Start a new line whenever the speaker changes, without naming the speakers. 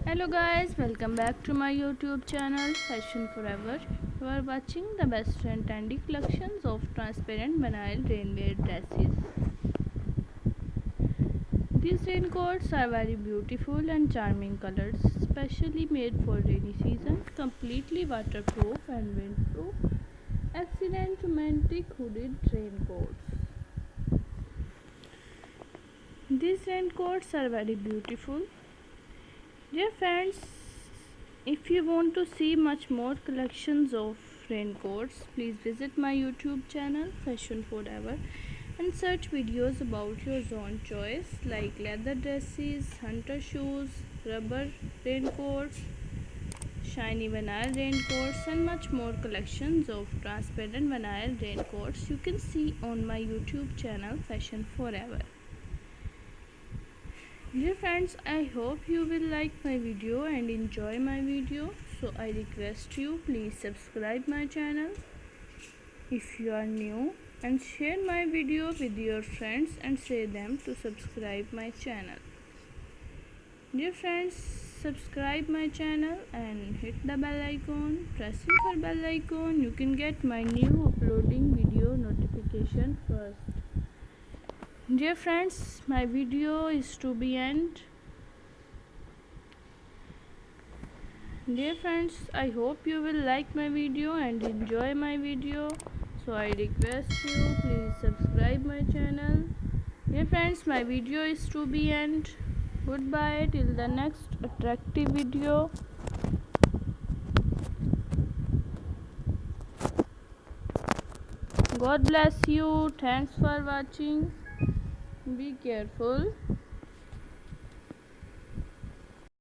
Hello guys, welcome back to my YouTube channel Fashion Forever. You are watching the best and trendy collections of transparent banal rainwear dresses. These raincoats are very beautiful and charming colors, specially made for rainy season, completely waterproof and windproof. Excellent romantic hooded raincoats. These raincoats are very beautiful. Dear friends, if you want to see much more collections of raincoats, please visit my YouTube channel Fashion Forever and search videos about your own choice like leather dresses, hunter shoes, rubber raincoats, shiny vinyl raincoats and much more collections of transparent vinyl raincoats you can see on my YouTube channel Fashion Forever. Dear friends, I hope you will like my video and enjoy my video. So I request you please subscribe my channel if you are new and share my video with your friends and say them to subscribe my channel. Dear friends, subscribe my channel and hit the bell icon. Pressing for bell icon you can get my new uploading video notification first. Dear friends, my video is to be end. Dear friends, I hope you will like my video and enjoy my video. So I request you please subscribe my channel. Dear friends, my video is to be end. Goodbye till the next attractive video. God bless you. Thanks for watching. Be careful.